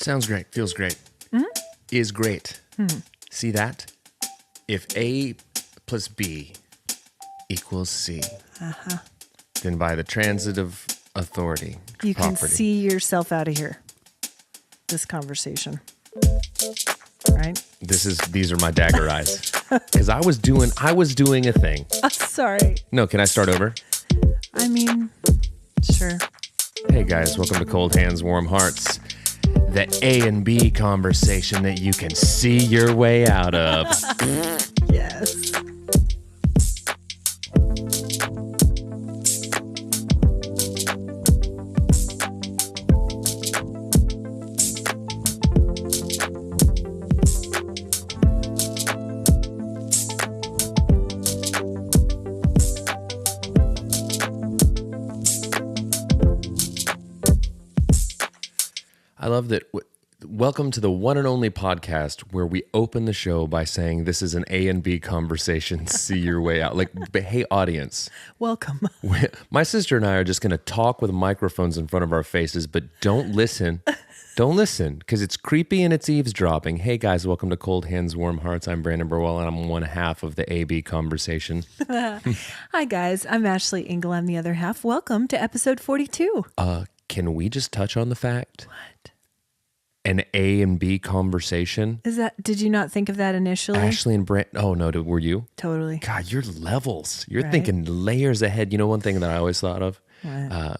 Sounds great. Feels great. Mm-hmm. Is great. Mm-hmm. See that? If A plus B equals C, then by the transitive authority, you property, can see yourself out of here. This conversation, right? These are my dagger eyes because I was doing a thing. Sorry. No, can I start over? I mean, sure. Hey guys, welcome to Cold Hands, Warm Hearts. The A and B conversation that you can see your way out of. Yes. I love that. Welcome to the one and only podcast where we open the show by saying this is an A and B conversation. See your way out. Like, hey, audience. Welcome. My sister and I are just going to talk with microphones in front of our faces, but don't listen. Don't listen because it's creepy and it's eavesdropping. Hey, guys, welcome to Cold Hands, Warm Hearts. I'm Brandon Birdwell, and I'm one half of the A-B conversation. Hi, guys. I'm Ashley Engle. I'm the other half. Welcome to episode 42. Can we just touch on the fact? What? An A and B conversation. Did you not think of that initially? Ashley and Brent. Oh, no, were you? Totally. God, you're levels. You're right? thinking layers ahead. You know one thing that I always thought of? What?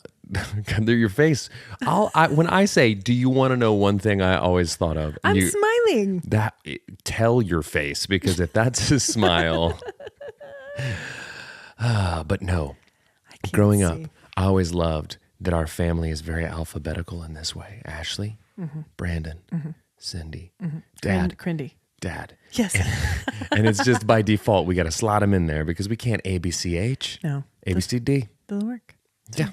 Your face. When I say, do you want to know one thing I always thought of? I'm smiling. Tell your face, because if that's a smile. But no. Growing up, I always loved that our family is very alphabetical in this way. Ashley, Brandon, Cindy, Dad. Crindy. Dad. Yes. And it's just by default, we got to slot them in there because we can't ABCH. No. ABCD. Doesn't work. Yeah.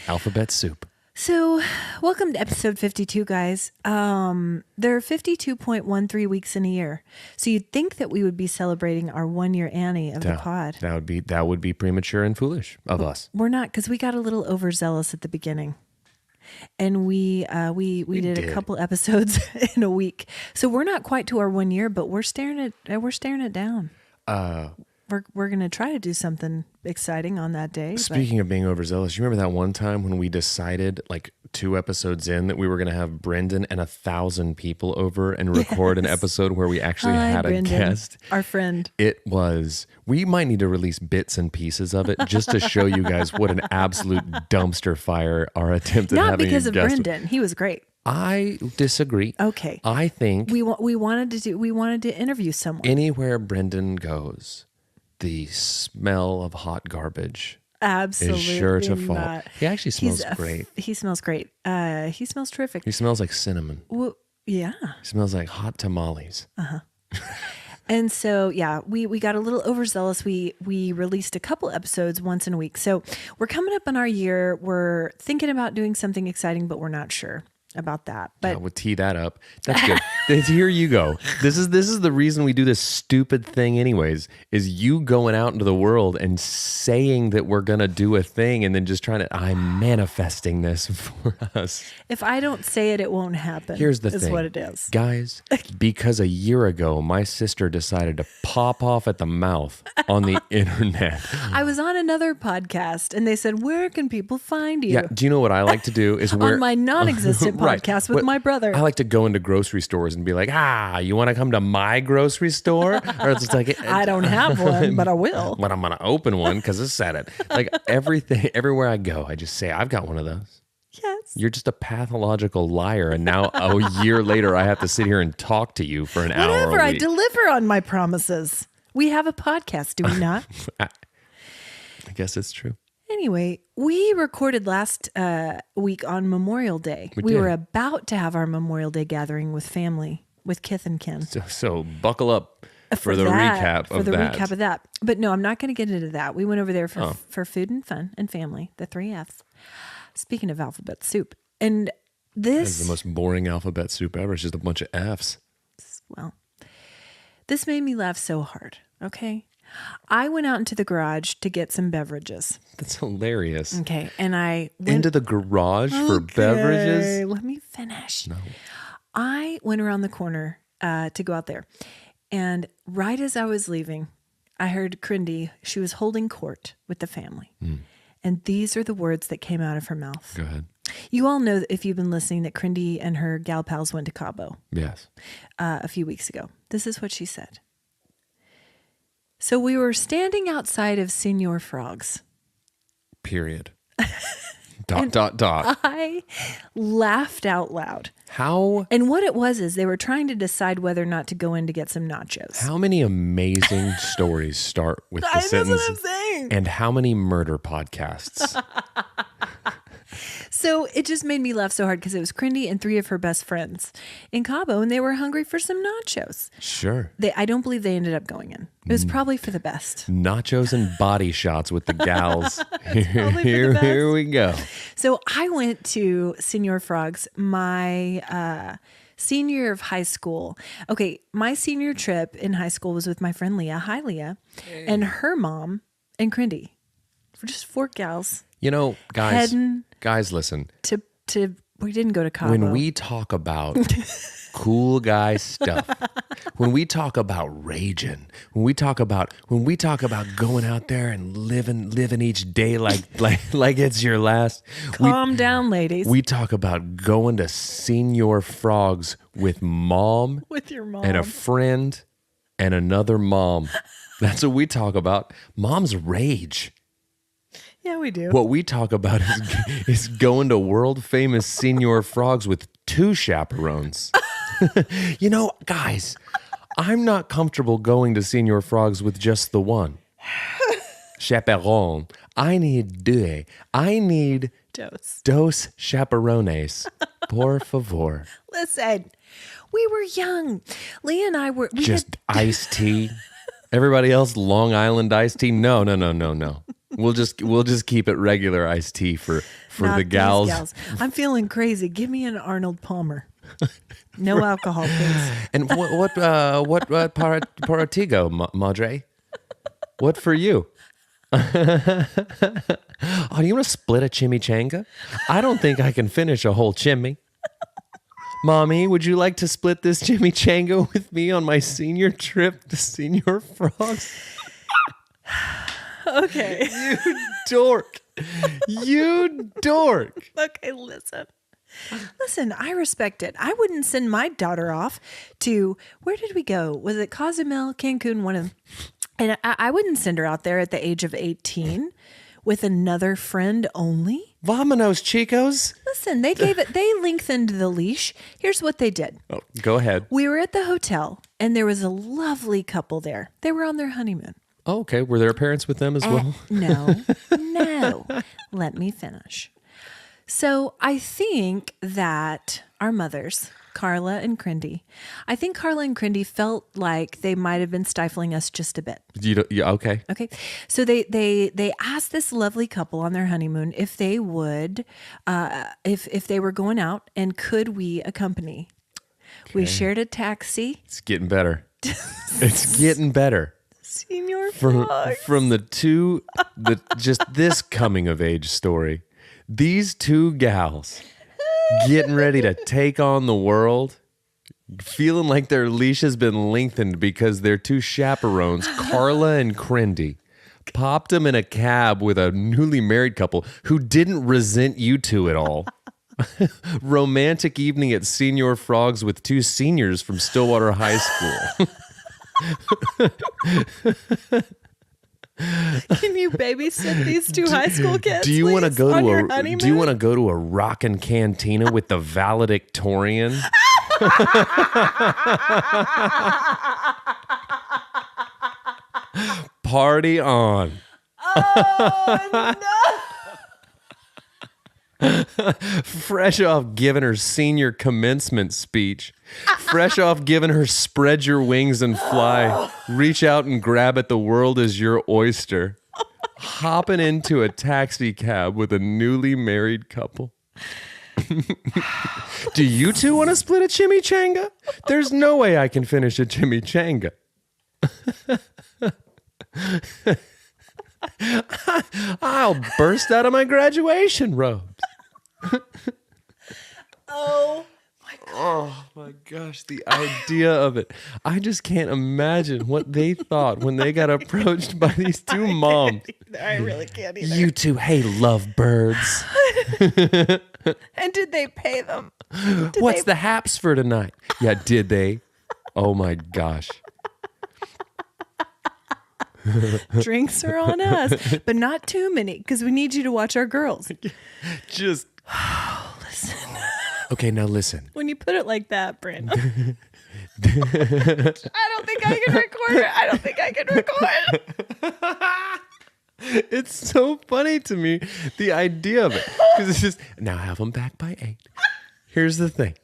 Alphabet soup. So, welcome to episode 52, guys. There are 52.13 weeks in a year. So you'd think that we would be celebrating our 1 year Annie of the pod. That would be premature and foolish of us. We're not, because we got a little overzealous at the beginning. And we did a couple episodes in a week. So we're not quite to our 1 year, but we're staring it down. We're going to try to do something exciting on that day. Speaking of being overzealous, you remember that one time when we decided, like 2 episodes in, that we were going to have Brendan and 1,000 people over and record an episode where we actually had Brendan, a guest? Our friend. We might need to release bits and pieces of it just to show you guys what an absolute dumpster fire our attempt at Not having because a of guest. Brendan. He was great. I disagree. Okay. I think we wanted to interview someone. Anywhere Brendan goes, the smell of hot garbage Absolutely is sure to fall. not. He actually smells great. He smells great. He smells terrific. He smells like cinnamon. Well, yeah. He smells like hot tamales. And so, yeah, we got a little overzealous. We released a couple episodes once in a week. So we're coming up on our year. We're thinking about doing something exciting, but we're not sure about that. But we'll tee that up. That's good. Here you go. This is the reason we do this stupid thing anyways, is you going out into the world and saying that we're going to do a thing and then just I'm manifesting this for us. If I don't say it, it won't happen. Here's the thing. Is what it is. Guys, because a year ago, my sister decided to pop off at the mouth on the internet. I was on another podcast and they said, where can people find you? Yeah. Do you know what I like to do is on my non-existent podcast with my brother. I like to go into grocery stores and be like, you want to come to my grocery store? Or it's like, I don't have one, but I will. But I'm going to open one because it said it. Like everywhere I go, I just say, I've got one of those. Yes. You're just a pathological liar. And now a year later, I have to sit here and talk to you for an hour. Whatever, I deliver on my promises. We have a podcast, do we not? I guess it's true. Anyway, we recorded last week on Memorial Day. We were about to have our Memorial Day gathering with family, with kith and kin. So buckle up for the recap of that. But no, I'm not going to get into that. We went over there for food and fun and family, the 3 Fs. Speaking of alphabet soup. And this is the most boring alphabet soup ever. It's just a bunch of Fs. Well, this made me laugh so hard, okay? I went out into the garage to get some beverages. That's hilarious. Okay, and I went into the garage for beverages. Let me finish. No. I went around the corner to go out there. And right as I was leaving, I heard Crindy. She was holding court with the family. And these are the words that came out of her mouth. Go ahead. You all know, if you've been listening, that Crindy and her gal pals went to Cabo. Yes. A few weeks ago. This is what she said. So we were standing outside of Señor Frogs. Period. dot. I laughed out loud. How? And what it was is they were trying to decide whether or not to go in to get some nachos. How many amazing stories start with the sentence? That's what I'm saying. And how many murder podcasts? So it just made me laugh so hard because it was Crindy and 3 of her best friends in Cabo, and they were hungry for some nachos. Sure. I don't believe they ended up going in. It was probably for the best. Nachos and body shots with the gals. Here we go. So I went to Señor Frogs my senior year of high school. Okay, my senior trip in high school was with my friend Leah. Hi, Leah. And her mom and Crindy. For just 4 gals. You know, guys, listen. We didn't go to Cabo. When we talk about cool guy stuff, when we talk about raging, when we talk about going out there and living each day like it's your last. Calm down, ladies. We talk about going to Señor Frogs with mom, with your mom, and a friend, and another mom. That's what we talk about. Mom's rage. Yeah, we do. What we talk about is going to world famous Señor Frogs with 2 chaperones. You know, guys, I'm not comfortable going to Señor Frogs with just the one. Chaperon. I need deux. I need dos chaperones. Por favor. Listen, we were young. Leah and I were... Just iced tea. Everybody else, Long Island iced tea. No. We'll just keep it regular iced tea for the gals. I'm feeling crazy. Give me an Arnold Palmer. No alcohol, please. And what paratigo, madre? What for you? Oh, you want to split a chimichanga? I don't think I can finish a whole chimney. Mommy, would you like to split this chimichanga with me on my senior trip to Señor Frogs? Okay. You dork. You dork. Okay, listen, I respect it. I wouldn't send my daughter off to, where did we go? Was it Cozumel, Cancun, one of them? And I wouldn't send her out there at the age of 18 with another friend only. Vamonos, chicos. Listen, they lengthened the leash. Here's what they did. Oh, go ahead. We were at the hotel and there was a lovely couple there. They were on their honeymoon. Oh, okay. Were their parents with them as well? No. Let me finish. So I think that our mothers, Carla and Crindy, I think Carla and Crindy felt like they might have been stifling us just a bit. Okay. Okay. So they asked this lovely couple on their honeymoon if they would, if they were going out and could we accompany. Okay. We shared a taxi. It's getting better. It's getting better. Señor Frogs. From just this coming of age story, these 2 gals getting ready to take on the world, feeling like their leash has been lengthened because their 2 chaperones, Carla and Crindy, popped them in a cab with a newly married couple who didn't resent you 2 at all. Romantic evening at Señor Frogs with 2 seniors from Stillwater High School. Can you babysit these 2 high school kids? Do you want to go to a rockin' cantina with the valedictorian? Party on. Oh no. Fresh off giving her senior commencement speech. Fresh off giving her spread your wings and fly. Reach out and grab it. The world is your oyster. Hopping into a taxi cab with a newly married couple. Do you 2 want to split a chimichanga? There's no way I can finish a chimichanga. I'll burst out of my graduation robes. Oh my God. Oh my my gosh, the idea of it. I just can't imagine what they thought when they got approached by these two moms. I really can't either. You two, hey, lovebirds. And did they pay them? What's the haps for tonight? Yeah, did they? Oh my gosh. Drinks are on us, but not too many because we need you to watch our girls. Just Listen. okay. Now listen. When you put it like that, Brandon, I don't think I can record it. I don't think I can record it. It's so funny to me, the idea of it, because it's just now have them back by 8. Here's the thing.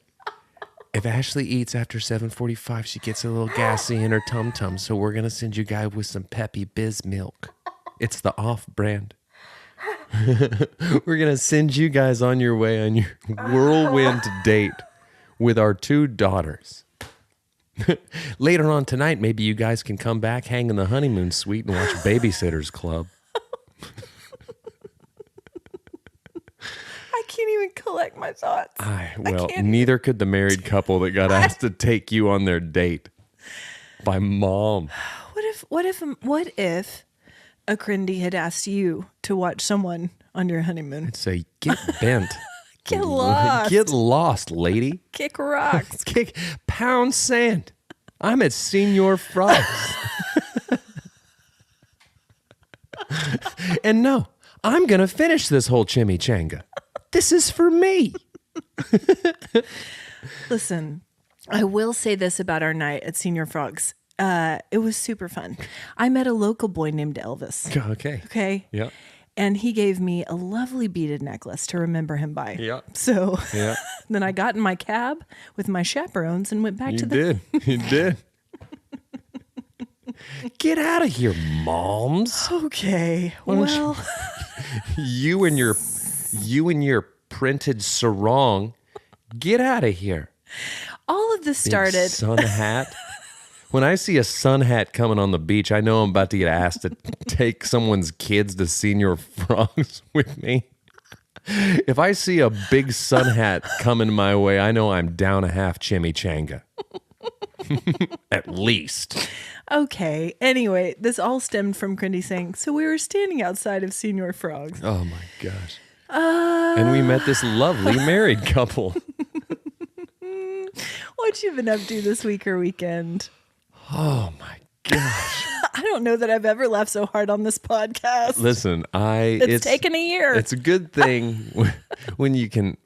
If Ashley eats after 7:45, she gets a little gassy in her tum-tum, so we're going to send you guys with some Peppy Biz milk. It's the off-brand. We're going to send you guys on your way on your whirlwind date with our 2 daughters. Later on tonight, maybe you guys can come back, hang in the honeymoon suite, and watch Babysitter's Club. I can't even collect my thoughts. Well, neither could the married couple that got asked to take you on their date by mom. What if a Crindy had asked you to watch someone on your honeymoon? I'd say, get bent. Get lost. Get lost, lady. Kick rocks. Pound sand. I'm at Señor Frogs. And no, I'm going to finish this whole chimichanga. This is for me. Listen, I will say this about our night at Señor Frogs. It was super fun. I met a local boy named Elvis. Okay. Okay. Yeah. And he gave me a lovely beaded necklace to remember him by. Yeah. So Yeah. then I got in my cab with my chaperones and went back to the... You did. Get out of here, moms. Okay. don't Well, You and your printed sarong. Get out of here. all of this Big started... sun hat. When I see a sun hat coming on the beach, I know I'm about to get asked to take someone's kids to Señor Frogs with me. If I see a big sun hat coming my way, I know I'm down a half chimichanga. At least. Okay. Anyway, this all stemmed from Crindy saying, so we were standing outside of Señor Frogs. Oh my gosh. And we met this lovely married couple. What you been up to this week or weekend? Oh my gosh. I don't know that I've ever laughed so hard on this podcast. Listen, It's taken a year. It's a good thing when you can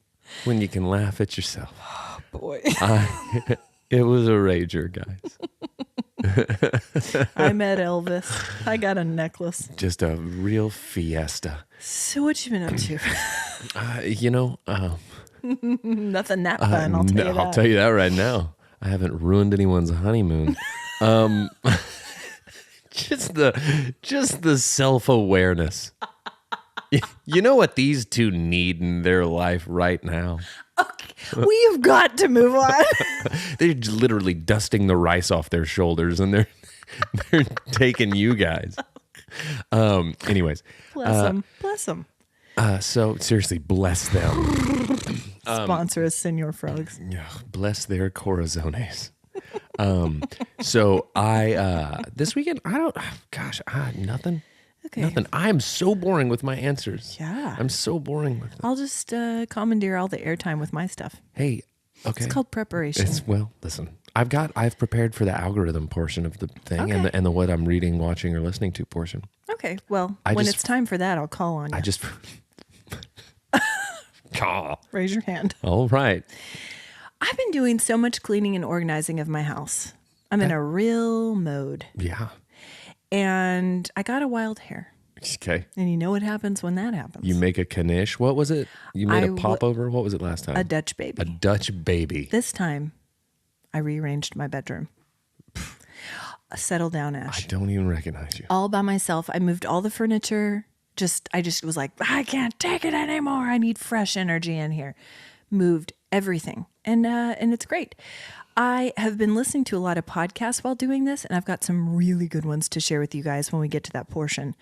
laugh at yourself. Oh, boy. It was a rager, guys. I met Elvis. I got a necklace. Just a real fiesta. So what you been up to? Nothing that fun, I'll tell you that. I'll tell you that right now. I haven't ruined anyone's honeymoon. Just the self-awareness. You know what these two need in their life right now? Okay, we've got to move on. They're literally dusting the rice off their shoulders, and they're taking you guys. Anyways, Bless them. So seriously, bless them. Sponsor us, Señor Frogs. Yeah, bless their corazones. So I this weekend nothing. Okay. Nothing. I'm so boring with my answers. Yeah. I'm so boring with them. I'll just commandeer all the airtime with my stuff. Hey, okay. It's called preparation. Listen. I've prepared for the algorithm portion of the thing Okay. and the what I'm reading, watching, or listening to portion. Okay. Well, when it's time for that, I'll call on you. I just Raise your hand. All right. I've been doing so much cleaning and organizing of my house. I'm in a real mode. Yeah. And I got a wild hair. Okay. And you know what happens when that happens? You make a knish. What was it? You made a popover? What was it last time? A Dutch baby. A Dutch baby. This time, I rearranged my bedroom. Settle down, Ash. I don't even recognize you. All by myself. I moved all the furniture. I just was like, I can't take it anymore. I need fresh energy in here. moved everything. And it's great. I have been listening to a lot of podcasts while doing this, and I've got some really good ones to share with you guys when we get to that portion.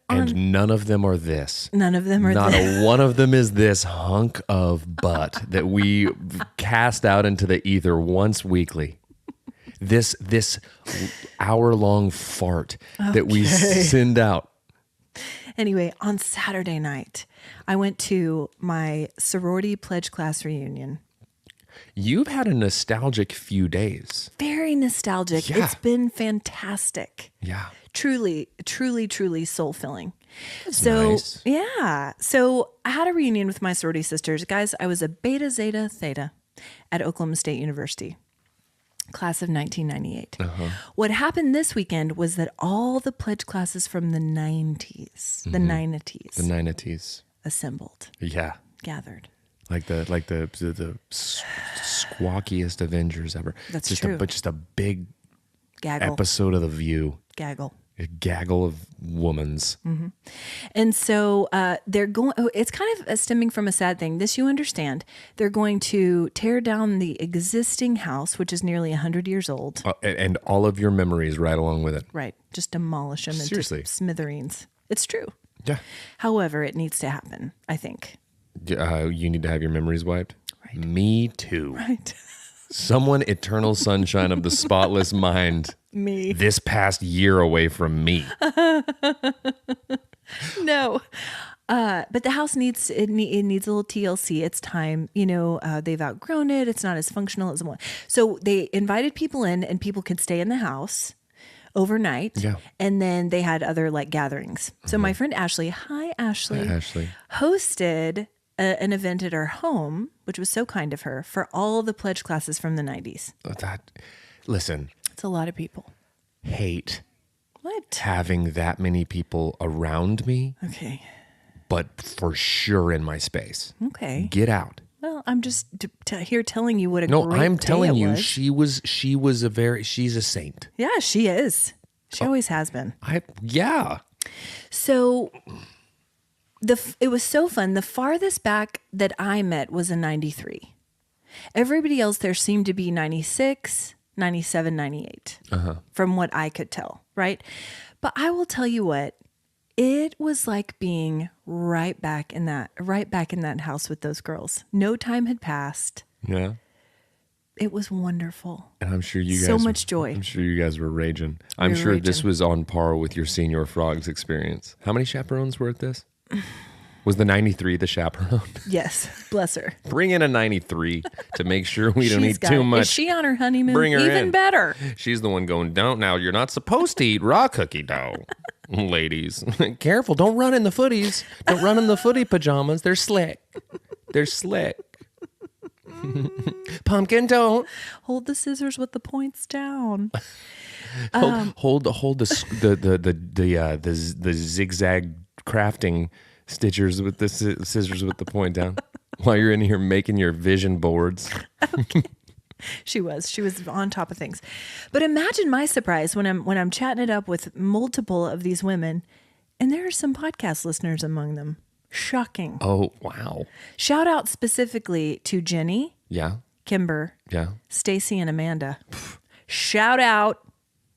And none of them are this. None of them are Not this. a one of them is this hunk of butt that we cast out into the ether once weekly. This hour-long fart that we send out. Anyway, on Saturday night, I went to my sorority pledge class reunion. You've had a nostalgic few days. Very nostalgic. Yeah. It's been fantastic. Yeah. Truly, truly, truly soul-filling. Nice. Yeah. So I had a reunion with my sorority sisters. Guys, I was a Beta Zeta Theta at Oklahoma State University, class of 1998. What happened this weekend was that all the pledge classes from the 90s, the 90s, assembled, gathered. Like the squawkiest Avengers ever. That's just true. But just a big Gaggle. episode of The View. Gaggle. A gaggle of womans. Mm-hmm. And so they're going, it's kind of stemming from a sad thing. This you understand. They're going to tear down the existing house, which is nearly 100 years old. And all of your memories right along with it. Right. Just demolish them into smithereens. It's true. Yeah. However, it needs to happen, I think. You need to have your memories wiped? Right. Me too. Right. Someone eternal sunshine of the spotless mind. Me. This past year away from me. No. But the house needs a little TLC. It's time. They've outgrown it. It's not as functional as it was. So they invited people in, and people could stay in the house overnight. Yeah. And then they had other gatherings. So my friend Ashley, hi Ashley, hosted an event at our home, which was so kind of her, for all the pledge classes from the 90s. Listen. It's a lot of people. Hate What? having that many people around me. Okay. But for sure in my space. Okay. Get out. Well, I'm just here telling you what a No, great I'm day telling it you, was. she's a saint. Yeah, she is. She always has been. Yeah. So it was so fun. The farthest back that I met was in 93. Everybody else there seemed to be 96, 97, 98, from what I could tell, right? But I will tell you what, it was like being right back in that house with those girls. No time had passed. Yeah. It was wonderful. And I'm sure you guys so much joy. I'm sure you guys were raging. I'm sure this was on par with your Señor Frogs experience. How many chaperones were at this? Was the 93 the chaperone? Yes, bless her. Bring in a 93 to make sure we don't eat too much. Is she on her honeymoon? Bring her Even in. better. She's the one going, don't now. You're not supposed to eat raw cookie dough. Ladies, careful. Don't run in the footies. Don't run in the footy pajamas. They're slick. They're slick. Pumpkin, don't. Hold the scissors with the points down. Hold the zigzag crafting stitchers with the scissors with the point down while you're in here making your vision boards. She was on top of things. But imagine my surprise when I'm chatting it up with multiple of these women, and there are some podcast listeners among them. Shocking. Oh, wow. Shout out specifically to Jenny, Yeah. Kimber, Yeah. Stacy, and Amanda. Shout out.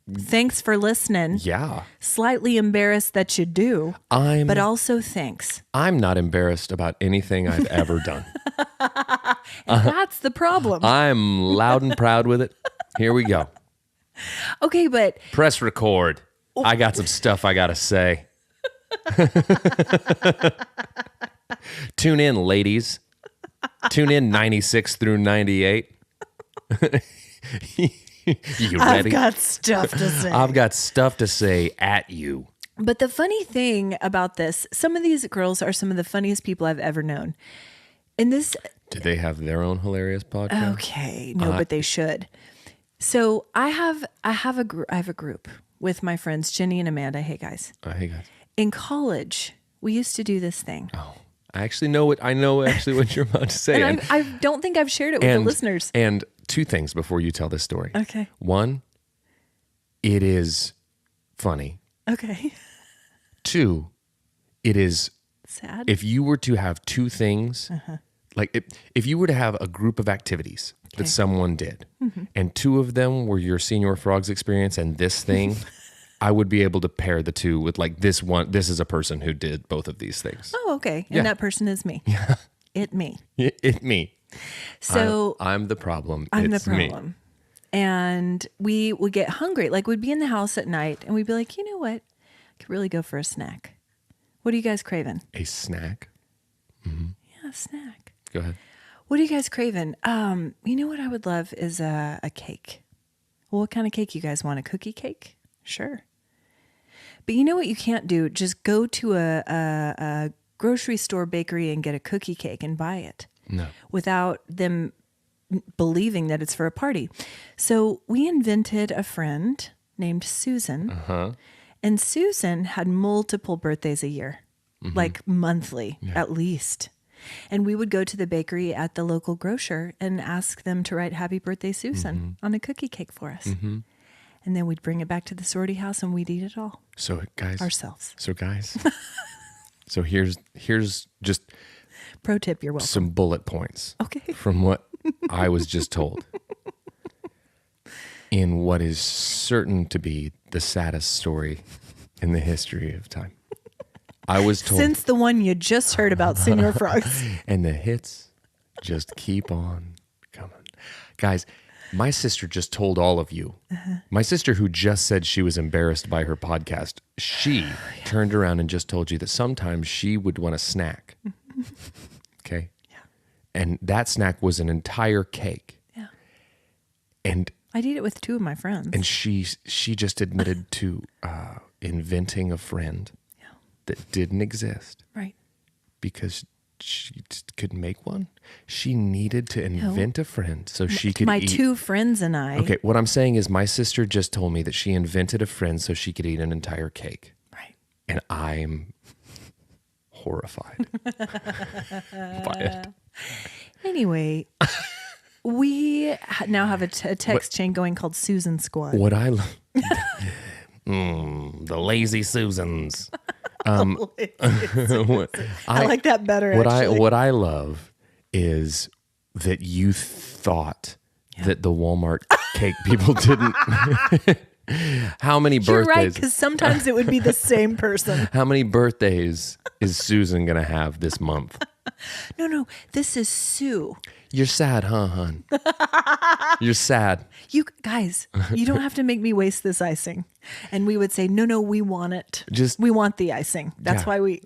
Thanks for listening. Yeah. Slightly embarrassed that you do, but also thanks. I'm not embarrassed about anything I've ever done. That's the problem. I'm loud and proud with it. Here we go. Okay, but Press record. I got some stuff I got to say. Tune in, ladies. Tune in 96 through 98. You ready? I've got stuff to say. I've got stuff to say at you. But the funny thing about this, some of these girls are some of the funniest people I've ever known. And this... Do they have their own hilarious podcast? Okay. No, but they should. So I have a group with my friends, Jenny and Amanda. Hey, guys. Hey, guys. In college, we used to do this thing. Oh, I actually know what what you're about to say. And I don't think I've shared it with the listeners. And two things before you tell this story. Okay. One, it is funny. Okay. Two, it is sad. If you were to have two things like if you were to have a group of activities that someone did, and two of them were your Señor Frogs experience and this thing, I would be able to pair the two with like this one. This is a person who did both of these things. Oh, okay. And that person is me. It me. It me. So I'm the problem. I'm It's the problem. Me. And we would get hungry. Like we'd be in the house at night and we'd be like, you know what? I could really go for a snack. What are you guys craving? A snack? Mm-hmm. Yeah, a snack. Go ahead. What are you guys craving? You know what I would love is a cake. Well, what kind of cake you guys want? A cookie cake? Sure. But you know what you can't do? Just go to a grocery store bakery and get a cookie cake and buy it. No. Without them believing that it's for a party. So we invented a friend named Susan. Uh-huh. And Susan had multiple birthdays a year, like monthly at least. And we would go to the bakery at the local grocer and ask them to write Happy Birthday, Susan on a cookie cake for us. Mm-hmm. And then we'd bring it back to the sorority house and we'd eat it all. So guys. Ourselves. So here's just pro tip, you're welcome. Some bullet points. Okay. From what I was just told. In what is certain to be the saddest story in the history of time. I was told. Since the one you just heard about, Señor Frogs. And the hits just keep on coming. Guys, my sister just told all of you. My sister who just said she was embarrassed by her podcast, she turned around and just told you that sometimes she would want a snack. Okay? Yeah. And that snack was an entire cake. Yeah. And I'd eat it with two of my friends. And she just admitted to inventing a friend that didn't exist. Right. Because she just couldn't make one. She needed to invent a friend so she could my eat. two friends and I. Okay, what I'm saying is my sister just told me that she invented a friend so she could eat an entire cake. Right. And I'm horrified by it. Anyway, we now have a text chain going called Susan Squad. What I love, the lazy Susans. I like that better. What I love is that you thought that the Walmart cake people didn't. How many birthdays? You're right, because sometimes it would be the same person. How many birthdays is Susan gonna have this month? No, this is Sue. You're sad, huh, hon? You're sad. You guys, you don't have to make me waste this icing. And we would say, no, we want it. We want the icing. That's why we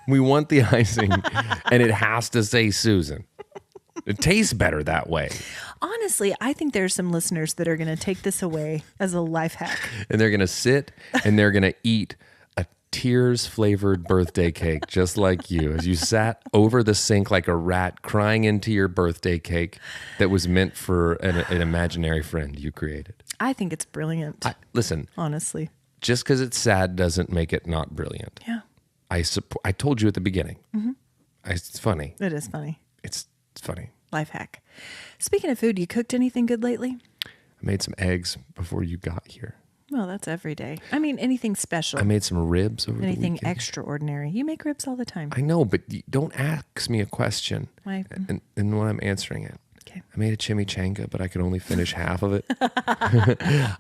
want the icing, and it has to say Susan. It tastes better that way. Honestly, I think there's some listeners that are going to take this away as a life hack. And they're going to sit and they're going to eat a tears flavored birthday cake, just like you, as you sat over the sink like a rat crying into your birthday cake that was meant for an imaginary friend you created. I think it's brilliant. Listen, honestly, just because it's sad doesn't make it not brilliant. Yeah. I told you at the beginning. Mm-hmm. It's funny. It is funny. It's funny. Life hack. Speaking of food, you cooked anything good lately? I made some eggs before you got here. Well, that's every day. I mean, anything special. I made some ribs over anything the weekend. Extraordinary. You make ribs all the time. I know, but don't ask me a question. Why? And when I'm answering it. Okay. I made a chimichanga, but I could only finish half of it.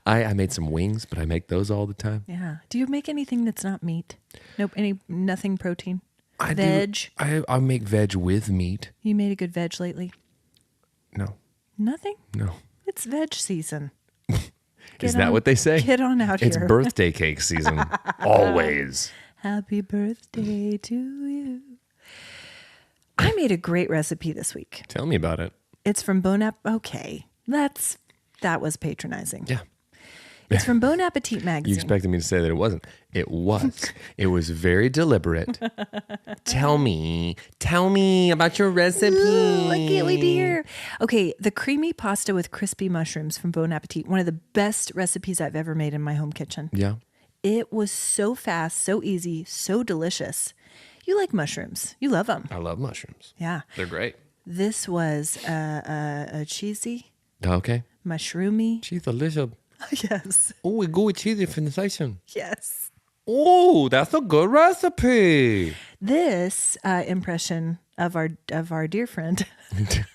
I made some wings, but I make those all the time. Yeah. Do you make anything that's not meat? Nope. Nothing protein? Veg? I make veg with meat. You made a good veg lately? No. Nothing? No. It's veg season. Is that what they say? Get on out here. It's birthday cake season. Always. Happy birthday to you. I made a great recipe this week. Tell me about it. It's from Bon Appetit. Okay. That was patronizing. Yeah. It's from Bon Appetit magazine. You expected me to say that it wasn't. It was. It was very deliberate. Tell me about your recipe. Ooh, I can't wait to hear. Okay, the creamy pasta with crispy mushrooms from Bon Appetit. One of the best recipes I've ever made in my home kitchen. Yeah. It was so fast, so easy, so delicious. You like mushrooms. You love them. I love mushrooms. Yeah. They're great. This was a cheesy. Okay. Mushroomy. She's delicious. Yes. Oh, we go with cheesy for the station. Yes. Oh, that's a good recipe. This impression of our dear friend.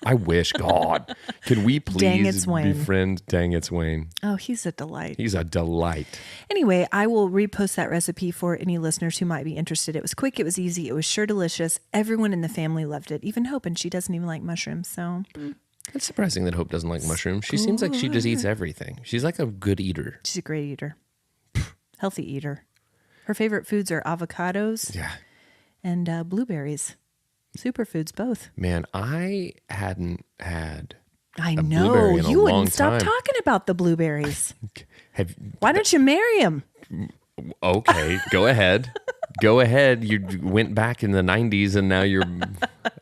I wish, God. Can we Dang please It's Wayne. befriend Dang It's Wayne? Oh, he's a delight. He's a delight. Anyway, I will repost that recipe for any listeners who might be interested. It was quick. It was easy. It was sure delicious. Everyone in the family loved it. Even Hope, and she doesn't even like mushrooms. So It's surprising that Hope doesn't like mushrooms. She seems like she just eats everything. She's like a good eater. she's a great eater. Healthy eater. Her favorite foods are avocados Yeah. and blueberries. Superfoods, both. Man, I hadn't had I a know. blueberry in a You long wouldn't stop time. talking about the blueberries. Have Why don't you marry him? okay, go ahead. Go ahead. You went back in the 90s and now you're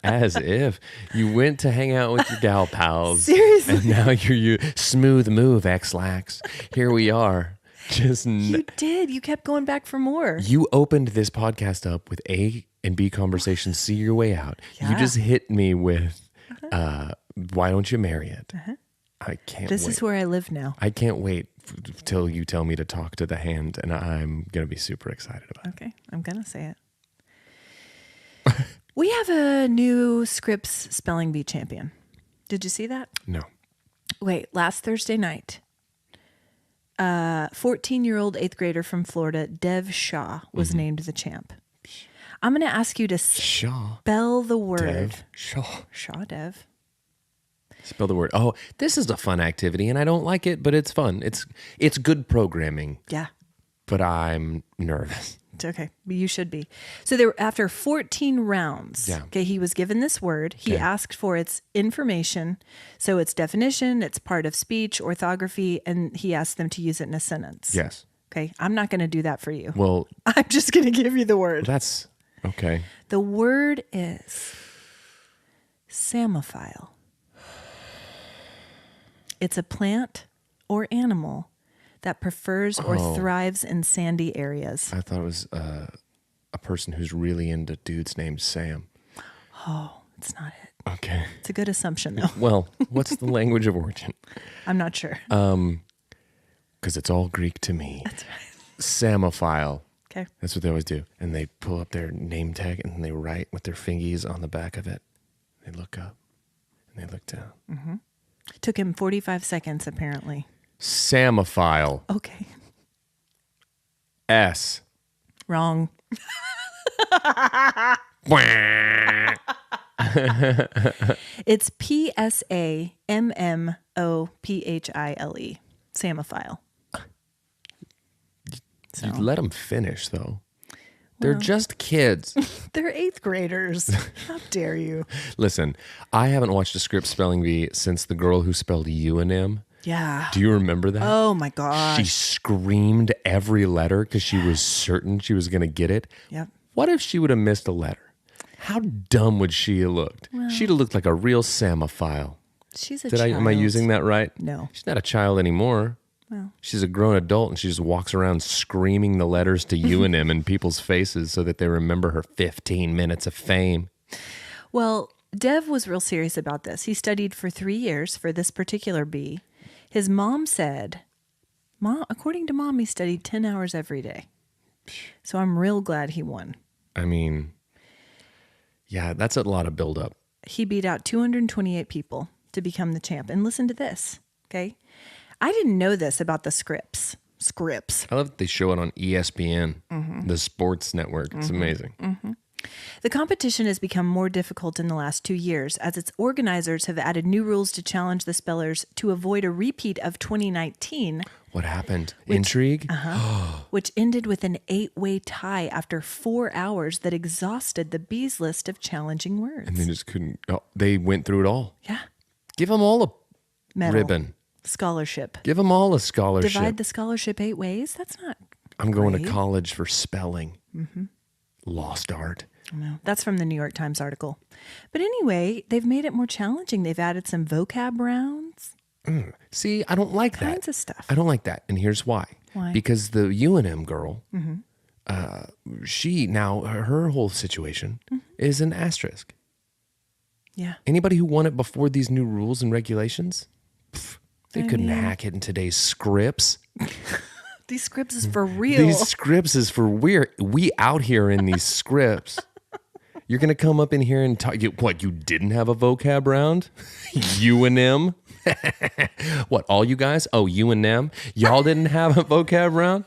as if you went to hang out with your gal pals. Seriously. And now you're you smooth move, X-Lax. Here we are. Just You did. You kept going back for more. you opened this podcast up with A and B conversations. See your way out. You Yeah. just hit me with, why don't you marry it? I can't This wait. is where I live now. I can't wait till you tell me to talk to the hand, and I'm going to be super excited about it. Okay, I'm going to say it. We have a new Scripps Spelling Bee champion. Did you see that? No. Wait, last Thursday night, 14-year-old 8th grader from Florida, Dev Shaw, was named the champ. I'm going to ask you to Shaw. spell the word. Dev. Shaw. Shaw Dev. Spell the word. Oh, this is a fun activity, and I don't like it, but it's fun. It's good programming, Yeah, but I'm nervous. it's okay. You should be. So there, after 14 rounds, Yeah. okay, he was given this word. He Okay. asked for its information, so its definition, its part of speech, orthography, and he asked them to use it in a sentence. Yes. Okay, I'm not going to do that for you. Well, I'm just going to give you the word. that's okay. The word is samophile. It's a plant or animal that prefers or thrives in sandy areas. I thought it was a person who's really into dudes named Sam. Oh, it's not it. Okay. It's a good assumption, though. Well, what's the language of origin? I'm not sure. Because it's all Greek to me. That's right. Samophile. Okay. That's what they always do. And they pull up their name tag and they write with their fingies on the back of it. They look up and they look down. Took him 45 seconds, apparently. Samophile. Okay. S. Wrong. It's P-S-A-M-M-O-P-H-I-L-E. Samophile. You let them finish, though. They're just kids. They're 8th graders. How dare you? Listen, I haven't watched a Scripp spelling bee since the girl who spelled U and M. Yeah. Do you remember that? Oh, my gosh. She screamed every letter because she was certain she was going to get it. Yep. What if she would have missed a letter? How dumb would she have looked? She'd have looked like a real samophile. She's a Am child. I using that right? No. She's not a child anymore. Well. She's a grown adult and she just walks around screaming the letters to you and him in people's faces so that they remember her 15 minutes of fame. Well, Dev was real serious about this. He studied for 3 years for this particular bee. His mom said, according to Mom, he studied 10 hours every day. So I'm real glad he won. I mean, yeah, that's a lot of buildup. He beat out 228 people to become the champ. And listen to this, okay? I didn't know this about the Scripps. I love that they show it on ESPN, the sports network. It's amazing. The competition has become more difficult in the last 2 years as its organizers have added new rules to challenge the spellers to avoid a repeat of 2019. What happened? Intrigue? Which ended with an 8-way tie after 4 hours that exhausted the bees list of challenging words. And they just couldn't. Oh, they went through it all. Yeah. Give them all a Medal. ribbon. Scholarship. Give them all a scholarship. Divide the scholarship 8 ways? That's not I'm going to great. college for spelling. Lost art. No, that's from the New York Times article. But anyway, they've made it more challenging. They've added some vocab rounds, See, I don't like that. kinds of stuff. I don't like that. And here's why. Why? Because the UNM girl, she now, her whole situation is an asterisk. Yeah. Anybody who won it before these new rules and regulations, they couldn't hack it in today's scripts. These scripts is for real. These scripts is for we out here in these scripts. You're going to come up in here and talk. What, you didn't have a vocab round? You and them? What, all you guys? Oh, you and them? Y'all didn't have a vocab round?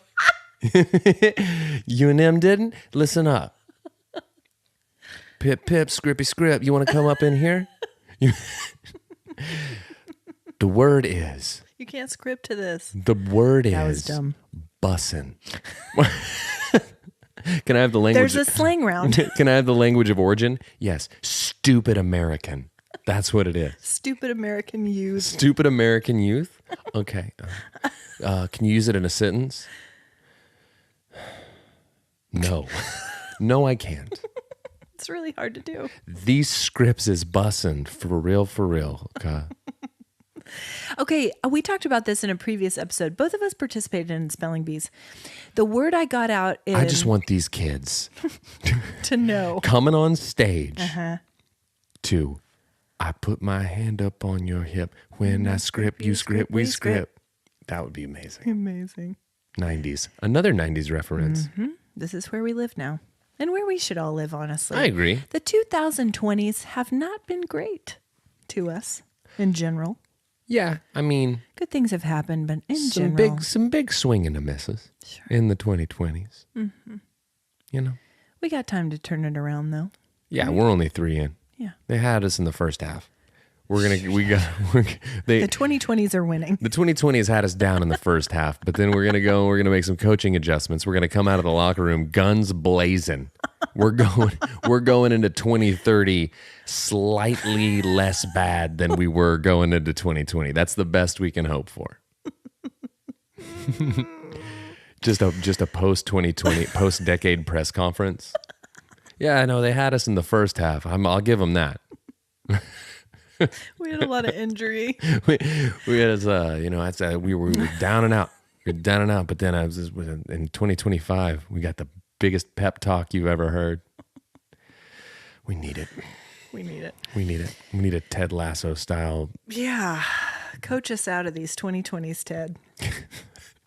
You and them didn't? Listen up. Pip, pip, scrippy, script. You want to come up in here? The word is. You can't script to this. The word is. That was dumb. Bussin'. Can I have the language? There's a slang round. Can I have the language of origin? Yes. Stupid American. That's what it is. Stupid American youth. Stupid American youth? Okay. Can you use it in a sentence? No. No, I can't. It's really hard to do. These scripts is bussin' for real. Okay. Okay, we talked about this in a previous episode. Both of us participated in spelling bees. The word I got out in... I just want these kids to know. coming on stage to, I put my hand up on your hip. When I script, you script, we script. That would be amazing. Amazing. 90s. Another 90s reference. Mm-hmm. This is where we live now. And where we should all live, honestly. I agree. The 2020s have not been great to us in general. Yeah, I mean... Good things have happened, but in general... Some big swing and a misses in the 2020s. Mm-hmm. You know? We got time to turn it around, though. Yeah, we're only 3 in. Yeah. They had us in the first half. The 2020s are winning. The 2020s had us down in the first half, but then we're going to make some coaching adjustments. We're going to come out of the locker room guns blazing. We're going into 2030 slightly less bad than we were going into 2020. That's the best we can hope for. just a post 2020 post decade press conference. Yeah, I know they had us in the first half. I'll give them that. We had a lot of injury. we had we were down and out. We were down and out, but then in 2025, we got the biggest pep talk you've ever heard. We need it. We need it. We need it. We need a Ted Lasso style. Yeah. Coach us out of these 2020s, Ted.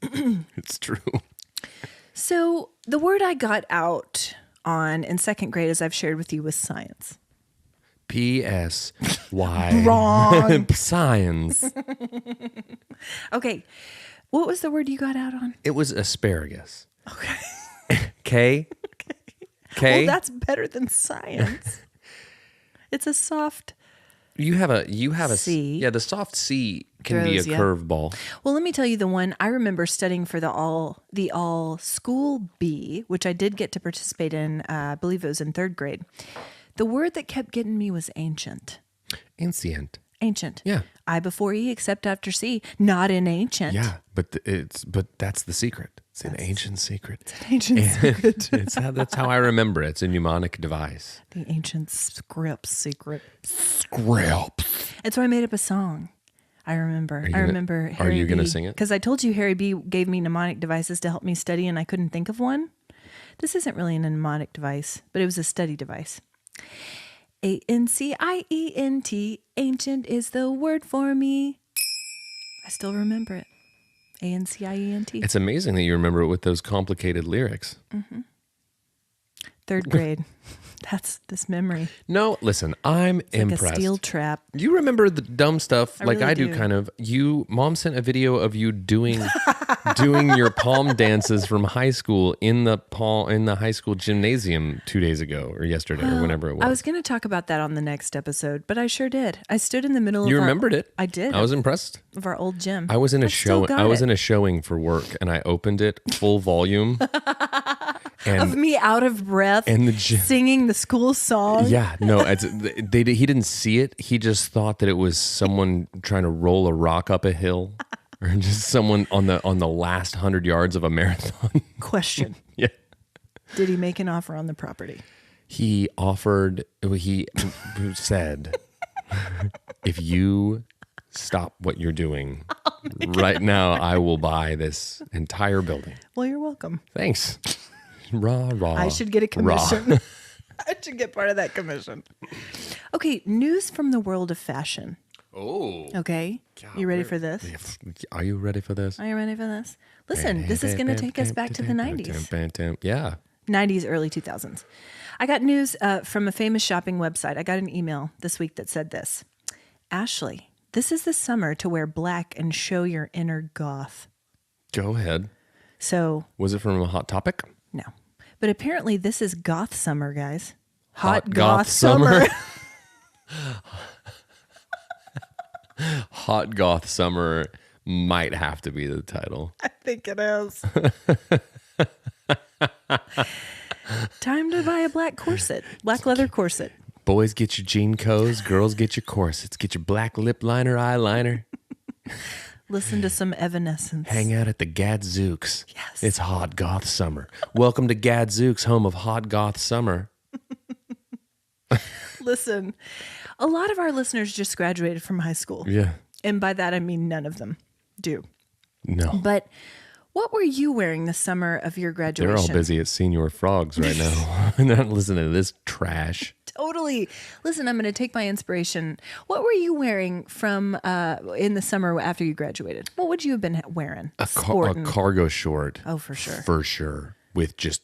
It's true. So the word I got out on in second grade, as I've shared with you, was science. P-S-Y. Wrong. Science. Okay. What was the word you got out on? It was asparagus. Okay. K? Well, that's better than science. It's a soft... You have a C. Yeah, the soft C can be a curveball. Well, let me tell you the one I remember studying for the all school B, which I did get to participate in. I believe it was in third grade. The word that kept getting me was ancient. Ancient. Ancient. Yeah. I before E, except after C. Not in ancient. Yeah, but that's the secret. It's an ancient secret. It's an ancient secret. That's how I remember it. It's a mnemonic device. The ancient Scripp secret. Scripp. And so I made up a song. I remember. Are you going to sing it? Because I told you Harry B gave me mnemonic devices to help me study, and I couldn't think of one. This isn't really a mnemonic device, but it was a study device. ANCIENT, ancient is the word for me. I still remember it. ANCIENT. It's amazing that you remember it with those complicated lyrics. Mm-hmm. Third grade. That's this memory. No, listen, I'm impressed. Like a steel trap. You remember the dumb stuff I really do kind of. Mom sent a video of you doing your palm dances from high school in the high school gymnasium 2 days ago or yesterday or whenever it was. I was going to talk about that on the next episode, but I sure did. I stood in the middle of You remembered it. I did. I was impressed. Of our old gym. I was in a showing for work and I opened it full volume. Of me out of breath and singing the school song. Yeah, no, he didn't see it. He just thought that it was someone trying to roll a rock up a hill, or just someone on the last 100 yards of a marathon. Question. Yeah. Did he make an offer on the property? He offered. He said, "If you stop what you're doing right now, I will buy this entire building." Well, you're welcome. Thanks. Rah, rah. I should get a commission. I should get part of that commission. Okay, news from the world of fashion. Oh. Okay. You ready for this? Are you ready for this? Are you ready for this? Listen, this is going to take us back to the 90s. Yeah. 90s, early 2000s. I got news from a famous shopping website. I got an email this week that said this. Ashley, this is the summer to wear black and show your inner goth. Go ahead. So. Was it from a Hot Topic? No. But apparently this is goth summer, guys. Hot Goth Summer. Hot Goth Summer might have to be the title. I think it is. Time to buy a black corset, black leather corset. Boys, get your jean coats. Girls, get your corsets. Get your black lip liner, eyeliner. Listen to some Evanescence. Hang out at the Gadzooks. Yes. It's Hot Goth Summer. Welcome to Gadzooks, home of Hot Goth Summer. Listen, a lot of our listeners just graduated from high school. Yeah. And by that, I mean none of them do. No. But what were you wearing the summer of your graduation? They're all busy at Señor Frogs right now. They're not listening to this trash. Totally. Listen, I'm going to take my inspiration. What were you wearing from in the summer after you graduated? What would you have been wearing? A cargo short. Oh, for sure. For sure. With just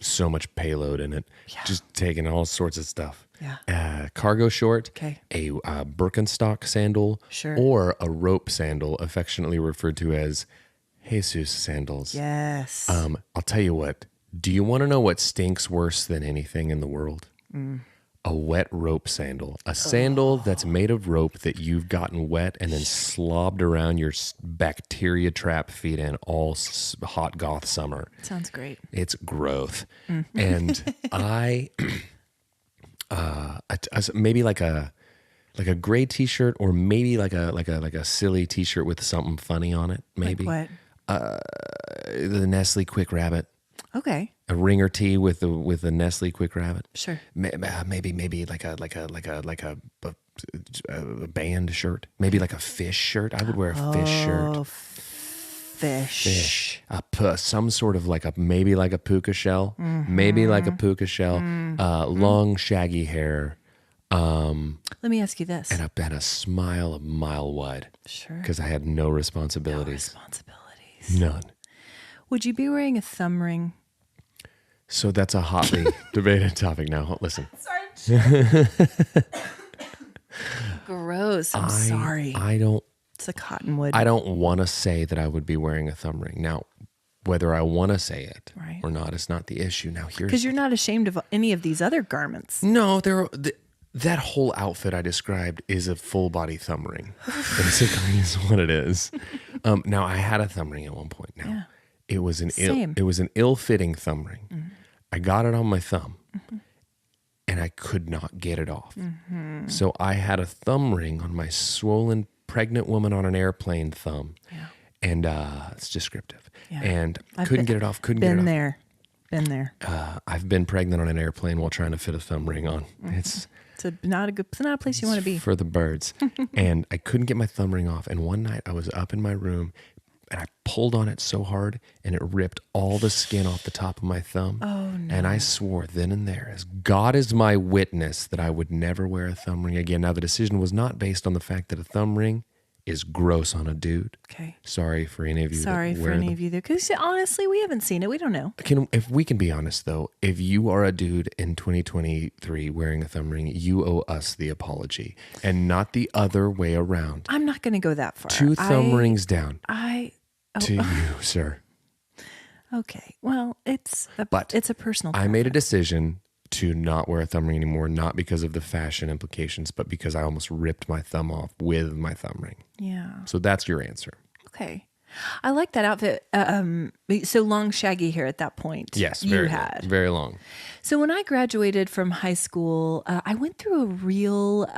so much payload in it. Yeah. Just taking all sorts of stuff. Yeah. Cargo short. Okay. A Birkenstock sandal. Sure. Or a rope sandal, affectionately referred to as Jesus sandals. Yes. I'll tell you what. Do you want to know what stinks worse than anything in the world? A wet rope sandal. A sandal that's made of rope that you've gotten wet and then slobbed around your bacteria trap feet in all hot goth summer. Sounds great. It's growth. And I maybe like a gray t-shirt, or maybe like a silly t-shirt with something funny on it. Maybe Like what? The Nestle Quick Rabbit. Okay. A ringer tee with the Nestle Quick Rabbit. Sure. Maybe like a band shirt. Maybe like a fish shirt. I would wear a fish shirt. Oh, fish. Some sort of maybe like a puka shell. Maybe like a puka shell. Long shaggy hair. Let me ask you this. And a smile a mile wide. Sure. Because I had no responsibilities. None. Would you be wearing a thumb ring? So that's a hotly debated topic now. Listen. Sorry. Gross. I'm sorry. It's a cottonwood. I don't want to say that I would be wearing a thumb ring. Now, whether I want to say it or not, it's not the issue. Now, because you're not ashamed of any of these other garments. No, that whole outfit I described is a full body thumb ring. Basically, is what it is. Now, I had a thumb ring at one point. Now, yeah. It was an ill-fitting thumb ring. Mm-hmm. I got it on my thumb, and I could not get it off. Mm-hmm. So I had a thumb ring on my swollen pregnant woman on an airplane thumb, and it's descriptive. Yeah. And I couldn't get it off. Been there. I've been pregnant on an airplane while trying to fit a thumb ring on. Mm-hmm. It's not a place you want to be. For the birds. And I couldn't get my thumb ring off. And one night I was up in my room and I pulled on it so hard and it ripped all the skin off the top of my thumb. Oh, no. And I swore then and there, as God is my witness, that I would never wear a thumb ring again. Now, the decision was not based on the fact that a thumb ring is gross on a dude. Okay. Sorry for any of you. Sorry for any of you there. Because honestly, we haven't seen it. We don't know. If we can be honest, though, if you are a dude in 2023 wearing a thumb ring, you owe us the apology and not the other way around. I'm not going to go that far. 2 thumb rings down to you, sir. Okay. Well, it's a personal preference. I made a decision to not wear a thumb ring anymore, not because of the fashion implications, but because I almost ripped my thumb off with my thumb ring. Yeah. So that's your answer. Okay. I like that outfit. So long, shaggy hair at that point. Yes, very long. So when I graduated from high school, I went through a real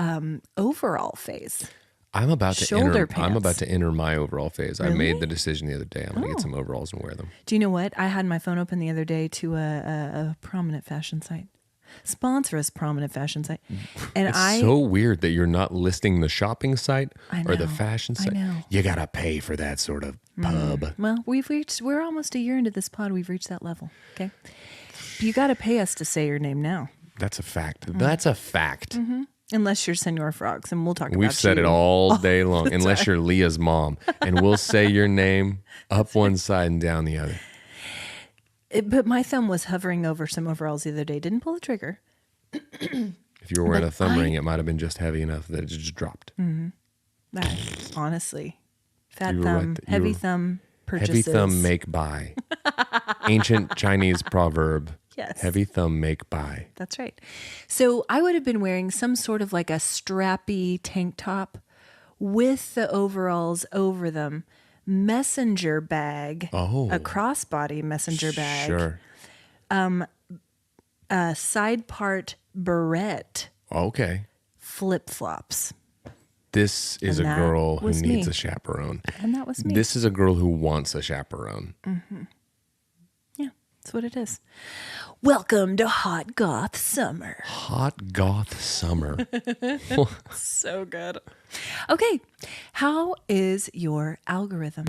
overall phase. I'm about to enter my overall phase. Really? I made the decision the other day. I'm going to get some overalls and wear them. Do you know what? I had my phone open the other day to a prominent fashion site. Sponsor us, prominent fashion site. And it's so weird that you're not listing the shopping site or the fashion site. I know. You got to pay for that sort of pub. Well, we're almost a year into this pod. We've reached that level. Okay. You got to pay us to say your name now. That's a fact. That's a fact. Unless you're Señor Frogs, and we'll talk about We've said it all day long. Unless you're Leah's mom, and we'll say your name up one side and down the other. But my thumb was hovering over some overalls the other day. Didn't pull the trigger. If you were wearing a thumb ring, it might have been just heavy enough that it just dropped. Honestly, fat You were thumb, right. heavy thumb purchases. Heavy thumb make buy. Ancient Chinese proverb. Yes. Heavy thumb make buy. That's right. So I would have been wearing some sort of like a strappy tank top with the overalls over them, messenger bag, a crossbody messenger bag, Sure. a side part beret, Okay. flip-flops. This is And a that girl who was needs me. a chaperone. And that was me. This is a girl who wants a chaperone. Yeah, that's what it is. Welcome to Hot Goth Summer. Hot goth summer. So good. Okay, how is your algorithm?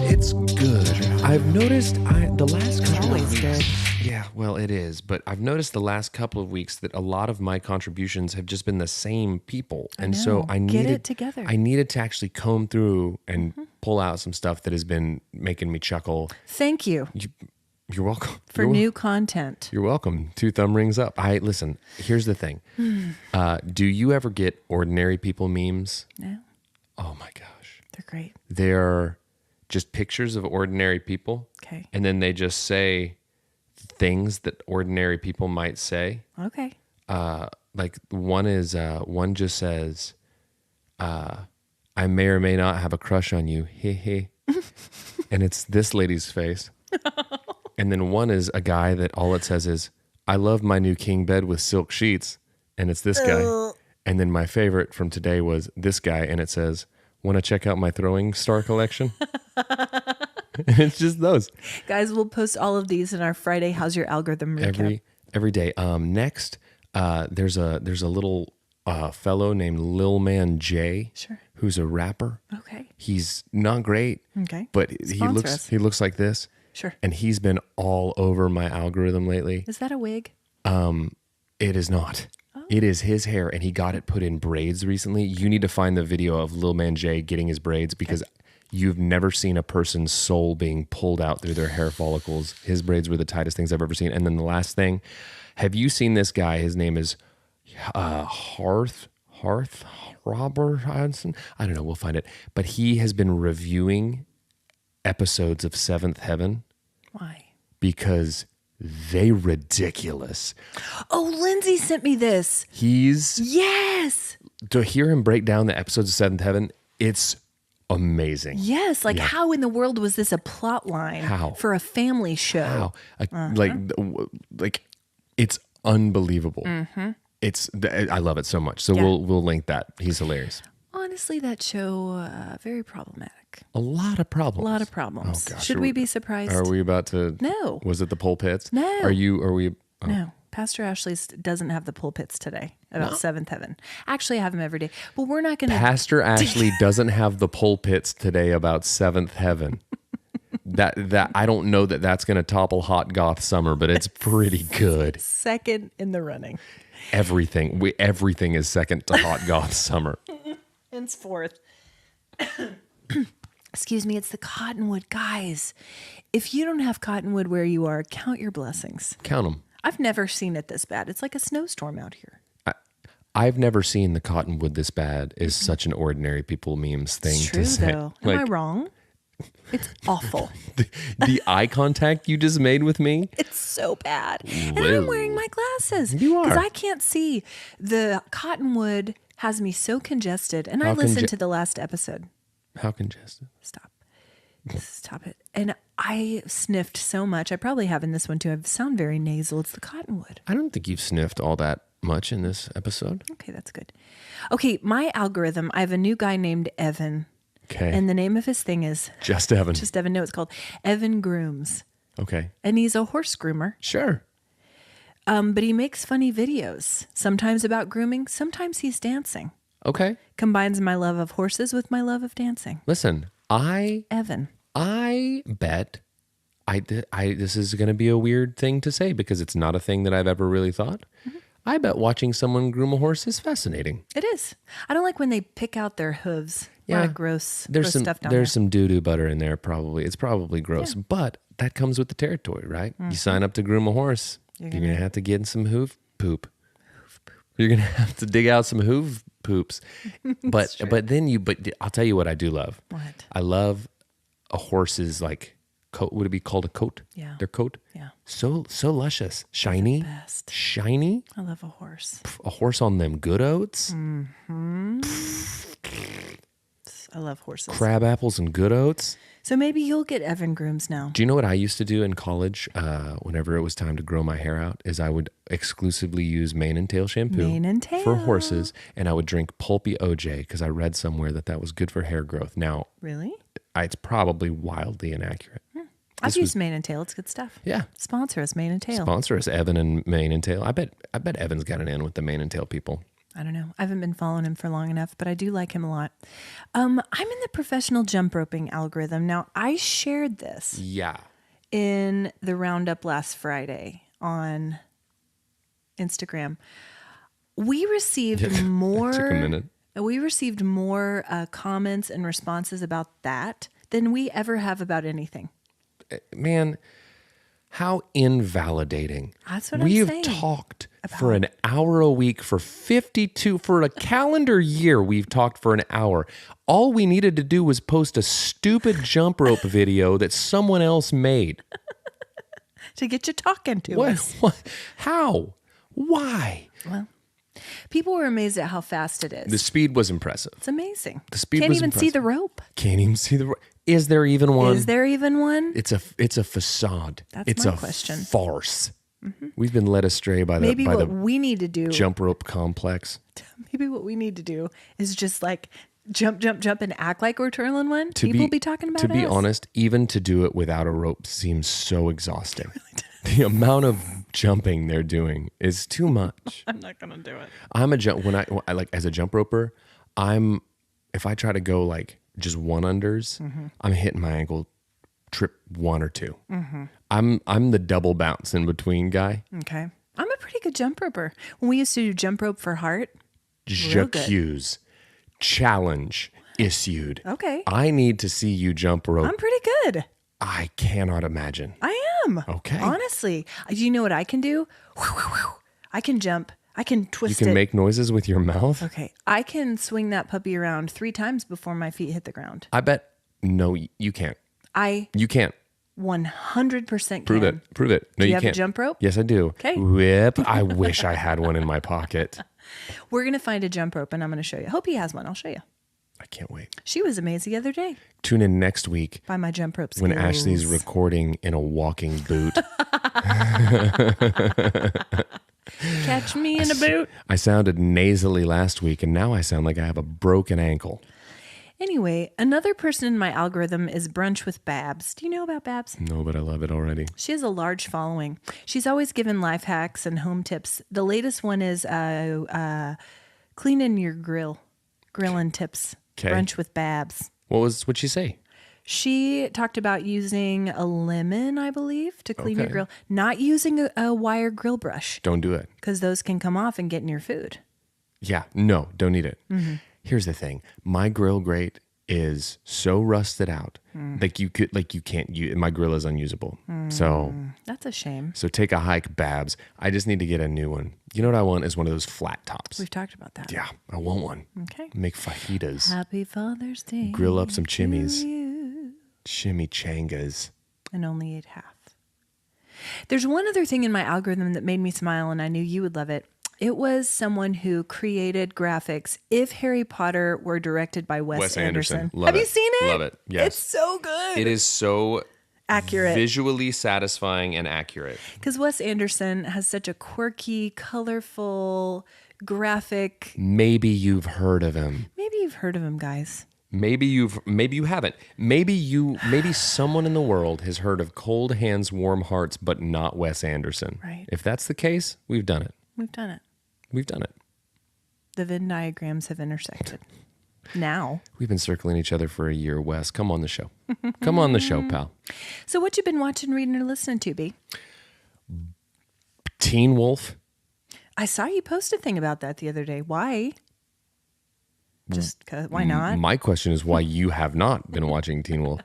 It's good. I've noticed the last couple always of weeks. good. Yeah, well, it is. But I've noticed the last couple of weeks that a lot of my contributions have just been the same people, and so know. I Get needed it together. I needed to actually comb through and pull out some stuff that has been making me chuckle. Thank you You're welcome. for You're new content. You're welcome. 2 thumb rings up. Listen. Here's the thing. Do you ever get ordinary people memes? No, Oh my gosh, they're great. they're just pictures of ordinary people, Okay. and then they just say things that ordinary people might say. Okay. Like one just says, "I may or may not have a crush on you," he he, and it's this lady's face. And then one is a guy that all it says is, "I love my new king bed with silk sheets," and it's this guy. And then my favorite from today was this guy, and it says, "Want to check out my throwing star collection?" And it's just those Guys, we'll post all of these in our Friday How's Your Algorithm recap. every day. Next, there's a little fellow named Lil Man J, Sure. who's a rapper. Okay. He's not great, Okay. but Sponsor us. he looks like this, Sure. and he's been all over my algorithm lately. Is that a wig? It is not. It is his hair, and he got it put in braids recently. You need to find the video of Lil Man J getting his braids because you've never seen a person's soul being pulled out through their hair follicles. His braids were the tightest things I've ever seen. And then the last thing, have you seen this guy? His name is Hearth Robert Hudson. I don't know. We'll find it. But he has been reviewing episodes of Seventh Heaven Why? because they ridiculous. Oh, Lindsay sent me this. Yes. To hear him break down the episodes of Seventh Heaven, it's amazing. Yes. Like, how in the world was this a plot line How? for a family show? How? Like it's unbelievable. I love it so much. So Yeah. we'll link that. He's hilarious. Honestly, that show, very problematic. A lot of problems. A lot of problems. Oh, gosh. Should we be surprised? Are we about to? No. Was it the pulpits? No. Are we? Oh. No. Pastor Ashley doesn't have the pulpits today about Seventh Heaven. Actually, I have them every day. But we're not going to. Pastor Ashley doesn't have the pulpits today about Seventh Heaven. That I don't know that that's going to topple Hot Goth Summer, but it's pretty good. Second in the running. Everything is second to Hot Goth Summer. Henceforth. Excuse me, it's the cottonwood. Guys, if you don't have cottonwood where you are, count your blessings. Count them. I've never seen it this bad. It's like a snowstorm out here. I've never seen the cottonwood this bad is such an ordinary people memes thing It's true, to say. though. Am I wrong? It's awful. The eye contact you just made with me? It's so bad. And I'm wearing my glasses. You are. Because I can't see. The cottonwood has me so congested. And I How listened to the last episode. How congested? Stop it. And I sniffed so much. I probably have in this one too. I sound very nasal. It's the cottonwood. I don't think you've sniffed all that much in this episode. Okay, that's good. Okay, my algorithm, I have a new guy named Evan. Okay. And the name of his thing is Just Evan. Just Evan. No, it's called Evan Grooms. Okay. And he's a horse groomer. Sure. But he makes funny videos, sometimes about grooming, sometimes he's dancing. Okay. Combines my love of horses with my love of dancing. Listen, Evan. I bet this is going to be a weird thing to say because it's not a thing that I've ever really thought. I bet watching someone groom a horse is fascinating. It is. I don't like when they pick out their hooves. Yeah. A lot of gross There's some stuff down there. there's some doo-doo butter in there probably. It's probably gross, but that comes with the territory, right? You sign up to groom a horse, you're going to have to get in some hoof poop. You're going to have to dig out some hoof poops. But I'll tell you what I do love. What? I love a horse's like coat. Would it be called a coat? Yeah. Their coat? Yeah. So luscious. Shiny. Best. Shiny. I love a horse. A horse on them good oats. I love horses. Crab apples and good oats. So maybe you'll get Evan grooms now. Do you know what I used to do in college whenever it was time to grow my hair out? Is I would exclusively use mane and tail shampoo Mane and tail. for horses, and I would drink pulpy OJ because I read somewhere that was good for hair growth. Now, Really? it's probably wildly inaccurate. I've used mane and tail. It's good stuff. Yeah. Sponsor us, mane and tail. Sponsor us, Evan and mane and tail. I bet Evan's got an in with the mane and tail people. I don't know. I haven't been following him for long enough, but I do like him a lot. I'm in the professional jump roping algorithm. Now, I shared this Yeah. in the roundup last Friday on Instagram. We received more. Took a minute. We received more comments and responses about that than we ever have about anything. Man, how invalidating. That's what We've I'm saying. talked for an hour a week for a calendar year. We've talked for an hour. All we needed to do was post a stupid jump rope video that someone else made. To get you talking to us. What? How? Why? Well, people were amazed at how fast it is. The speed was impressive. It's amazing. The speed Can't was even see impressive. the rope. Can't even see the. Is there even one? Is there even one? It's a facade. That's it's my a question. farce. We've been led astray by Maybe the what we need to do. jump rope complex. Maybe what we need to do is just like jump, and act like we're twirling one. To People be talking about To be us. honest, even to do it without a rope seems so exhausting. The amount of jumping they're doing is too much. I'm not gonna do it. I'm a jump when I like as a jump roper. If I try to go like just one unders, I'm hitting my ankle trip one or two. I'm the double bounce in between guy. Okay. I'm a pretty good jump roper. When we used to do jump rope for heart, real good. J'accuse. Challenge issued. Okay. I need to see you jump rope. I'm pretty good. I cannot imagine. I am. Okay. Honestly. Do you know what I can do? I can jump. I can You twist can it. make noises with your mouth. Okay. I can swing that puppy around 3 times before my feet hit the ground. I bet. No, you can't. I You can't. 100% can. Prove it. Prove it. No, Do you you have can't. a jump rope? Yes, I do. Okay. Whip. I wish I had one in my pocket. We're going to find a jump rope and I'm going to show you. I hope he has one. I'll show you. I can't wait. She was amazed the other day Tune in next week by my jump rope skills. when Ashley's recording in a walking boot. Catch me in a boot. I sounded nasally last week, and now I sound like I have a broken ankle. Anyway, another person in my algorithm is Brunch with Babs. Do you know about Babs? No, but I love it already. She has a large following. She's always given life hacks and home tips. The latest one is cleaning your grilling tips. 'Kay. Brunch with Babs. What'd she say? She talked about using a lemon, I believe, to clean your Okay. grill. Not using a wire grill brush Don't do it. because those can come off and get in your food. Yeah, no, don't need it. Here's the thing. My grill grate is so rusted out. You can't use my grill is unusable. So That's a shame. take a hike, Babs. I just need to get a new one. You know what I want is one of those flat tops. We've talked about that. Yeah, I want one. Okay. Make fajitas. Happy Father's Day. Grill up some chimneys. to you. Chimichangas. And only ate half. There's one other thing in my algorithm that made me smile, and I knew you would love it. It was someone who created graphics if Harry Potter were directed by Wes Anderson. Love Have it. you seen it? Love it. Yes. It's so good. It is so accurate. visually satisfying and accurate. Because Wes Anderson has such a quirky, colorful, graphic. Maybe you've heard of him. Maybe you've heard of him, guys. Maybe you haven't. Maybe someone in the world has heard of Cold Hands, Warm Hearts, but not Wes Anderson. Right. If that's the case, we've done it. We've done it. We've done it. The Venn diagrams have intersected. Now. We've been circling each other for a year, Wes. Come on the show. Come on the show, pal. So what you been watching, reading, or listening to, B? Teen Wolf. I saw you post a thing about that the other day. Why? Just 'cause, why not? My question is why you have not been watching Teen Wolf.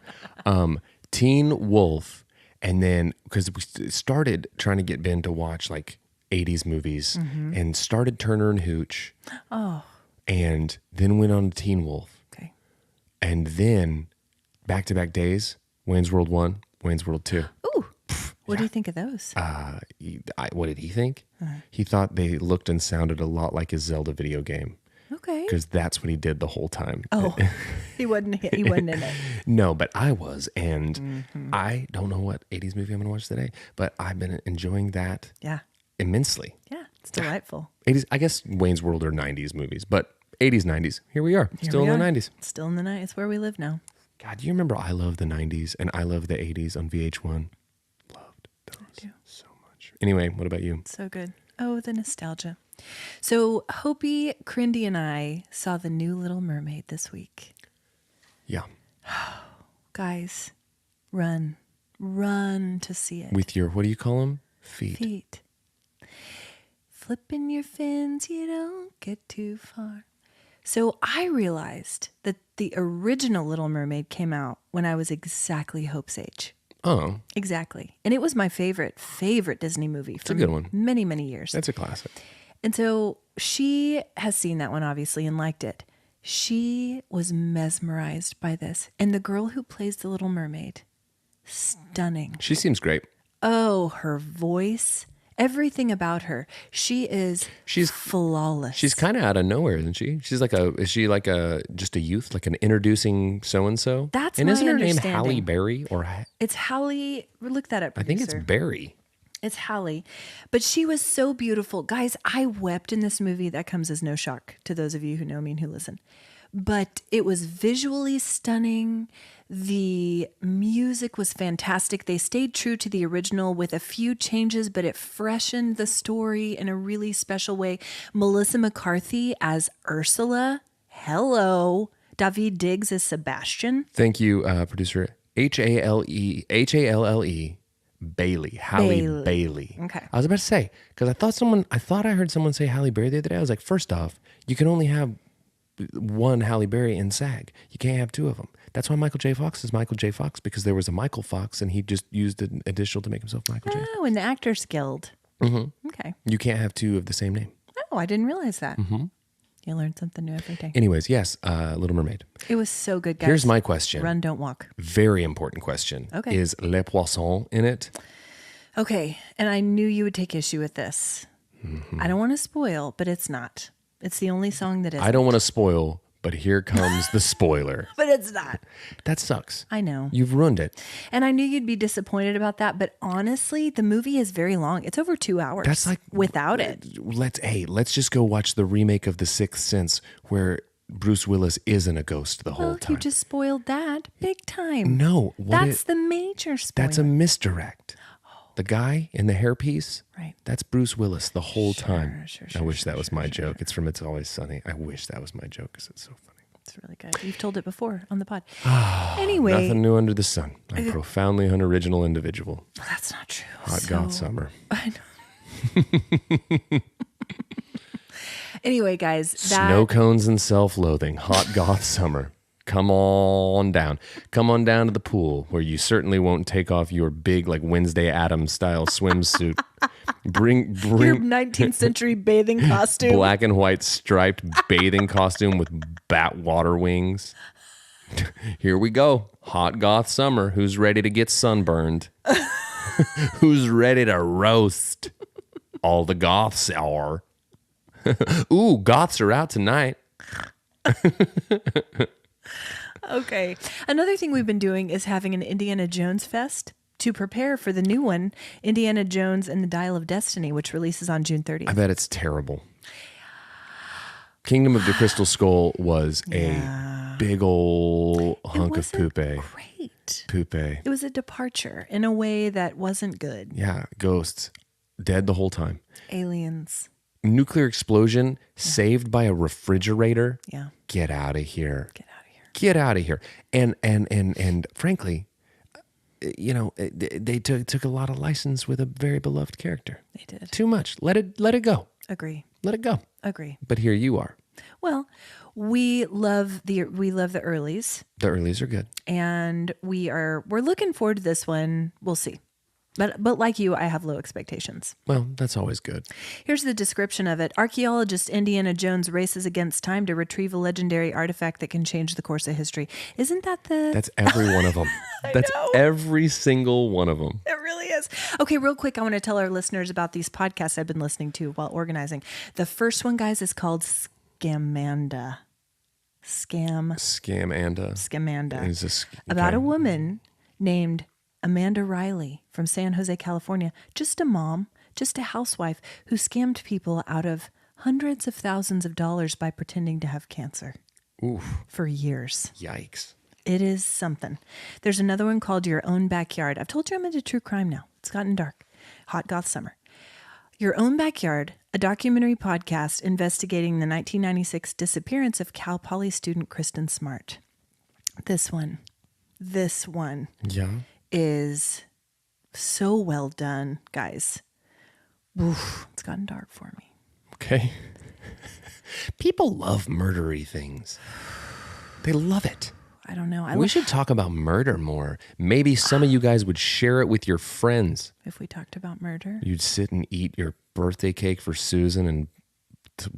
Teen Wolf, and then because we started trying to get Ben to watch like 80s movies and started Turner and Hooch. Oh. And then went on to Teen Wolf. Okay. And then back-to-back days, Wayne's World 1, Wayne's World 2. Ooh. What do you think of those? What did he think? He thought they looked and sounded a lot like his Zelda video game. Okay. Because that's what he did the whole time. Oh, he wasn't in it. No, but I was. And I don't know what 80s movie I'm going to watch today, but I've been enjoying that immensely. Yeah, it's delightful. 80s, I guess Wayne's World are 90s movies, but 80s, 90s. Here we are. Still in the 90s. Still in the 90s. It's where we live now. God, do you remember I Love the 90s and I Love the 80s on VH1? Loved those so much. Anyway, what about you? So good. Oh, the nostalgia. So Hopi, Crindy, and I saw the new Little Mermaid this week. Yeah. Guys, run to see it. With your, what do you call them? Feet. Flipping your fins, you don't get too far. So I realized that the original Little Mermaid came out when I was exactly Hope's age. Oh. Exactly. And it was my favorite Disney movie for a good one. Many, many years. That's a classic. And so she has seen that one, obviously, and liked it. She was mesmerized by this. And the girl who plays the Little Mermaid, stunning. She seems great. Oh, her voice, everything about her. She's flawless. She's kind of out of nowhere, isn't she? Is she like just a youth, like an introducing so-and-so? That's and my isn't her name understanding. Halle Berry? It's Halle, look that up, I think it's producer. Berry. It's Halle. But she was so beautiful. Guys, I wept in this movie. That comes as no shock to those of you who know me and who listen. But it was visually stunning. The music was fantastic. They stayed true to the original with a few changes, but it freshened the story in a really special way. Melissa McCarthy as Ursula. Hello. David Diggs as Sebastian. Thank you, producer. Halle Bailey. Halle Bailey. Okay. I was about to say, because I thought I heard someone say Halle Berry the other day. I was like, first off, you can only have one Halle Berry in SAG. You can't have two of them. That's why Michael J. Fox is Michael J. Fox, because there was a Michael Fox and he just used an additional to make himself Michael J. Oh, in the Actors Guild. Mm-hmm. Okay. You can't have two of the same name. Oh, I didn't realize that. Mm-hmm. You learn something new every day. Anyways, yes, Little Mermaid. It was so good, guys. Here's my question. Run, don't walk. Very important question. Okay. Is Le Poisson in it? Okay, and I knew you would take issue with this. I don't want to spoil, but it's not. It's the only song that is. I don't want to spoil, but here comes the spoiler. But it's not. That sucks. I know. You've ruined it. And I knew you'd be disappointed about that, but honestly, the movie is very long. It's over 2 hours. That's like without it. Let's just go watch the remake of The Sixth Sense where Bruce Willis isn't a ghost the whole time. You just spoiled that big time. No. That's the major spoiler. That's a misdirect. The guy in the hairpiece, right? That's Bruce Willis the whole time. I wish that was my joke. Sure. It's from It's Always Sunny. I wish that was my joke because it's so funny. It's really good. You've told it before on the pod. Anyway. Nothing new under the sun. I'm a profoundly unoriginal individual. Well, that's not true. Hot Goth Summer. I know. Anyway, guys. Snow cones and self-loathing. Hot Goth Summer. Come on down. Come on down to the pool where you certainly won't take off your big, like Wednesday Addams style swimsuit. Bring your 19th century bathing costume. Black and white striped bathing costume with bat water wings. Here we go. Hot Goth Summer. Who's ready to get sunburned? Who's ready to roast? All the goths are. Ooh, goths are out tonight. Okay. Another thing we've been doing is having an Indiana Jones Fest to prepare for the new one, Indiana Jones and the Dial of Destiny, which releases on June 30th. I bet it's terrible. Kingdom of the Crystal Skull was a big old hunk of poop. Great. Poop. It was a departure in a way that wasn't good. Yeah, ghosts. Dead the whole time. Aliens. Nuclear explosion saved by a refrigerator. Yeah. Get out of here. Get out of here. Get out of here. And frankly, you know, they took a lot of license with a very beloved character. They did. Too much. Let it go. Agree. Let it go. Agree. But here you are. Well, we love the earlies. The earlies are good. And we're looking forward to this one. We'll see. But like you, I have low expectations. Well, that's always good. Here's the description of it. Archaeologist Indiana Jones races against time to retrieve a legendary artifact that can change the course of history. Isn't that the... That's every one of them. That's every single one of them. It really is. Okay, real quick, I want to tell our listeners about these podcasts I've been listening to while organizing. The first one, guys, is called Scamanda. Scamanda. About a woman named Amanda Riley from San Jose, California. Just a mom, just a housewife who scammed people out of hundreds of thousands of dollars by pretending to have cancer. Oof. For years. Yikes. It is something. There's another one called Your Own Backyard. I've told you I'm into true crime now. It's gotten dark. Hot Goth Summer. Your Own Backyard, a documentary podcast investigating the 1996 disappearance of Cal Poly student Kristen Smart. This one is so well done, guys. Oof, it's gotten dark for me. Okay. People love murdery things. They love it. I don't know. We should talk about murder more. Maybe some of you guys would share it with your friends. If we talked about murder? You'd sit and eat your birthday cake for Susan and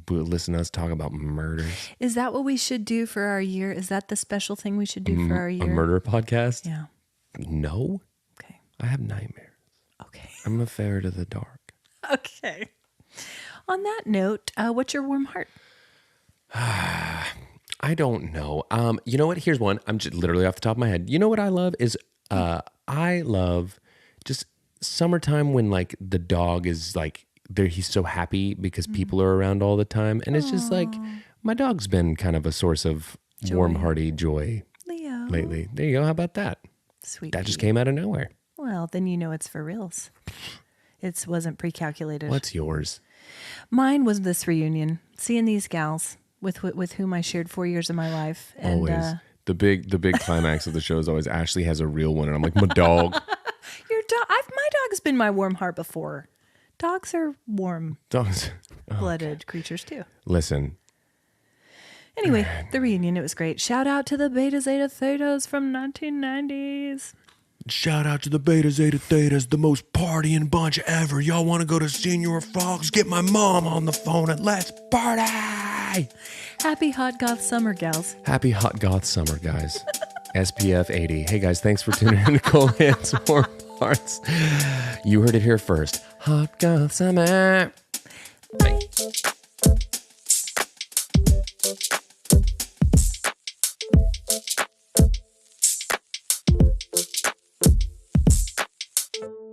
listen to us talk about murder. Is that what we should do for our year? Is that the special thing we should do for our year? A murder podcast? Yeah. No. Okay. I have nightmares. Okay. I'm a ferret of the dark. Okay. On that note, what's your warm heart? I don't know. You know what? Here's one. I'm just literally off the top of my head. You know what I love is I love just summertime when like the dog is like there. He's so happy because people are around all the time, and it's just like my dog's been kind of a source of warm, hearty joy Leo. lately. There you go. How about that? Sweet. That just came out of nowhere. Well, then you know it's for reals. It wasn't pre-calculated. What's yours? Mine was this reunion, seeing these gals with whom I shared 4 years of my life. And, always. The big climax of the show is always Ashley has a real one, and I'm like, my dog. Your dog. My dog's been my warm heart before. Dogs are warm-blooded creatures too. Listen. Anyway, the reunion, it was great. Shout out to the Beta Zeta Thetas from 1990s. Shout out to the Beta Zeta Thetas, the most partying bunch ever. Y'all want to go to Señor Frogs? Get my mom on the phone and let's party! Happy Hot Goth Summer, gals. Happy Hot Goth Summer, guys. SPF 80. Hey, guys, thanks for tuning in to Cole Hand's Warm Hearts. You heard it here first. Hot Goth Summer. Bye.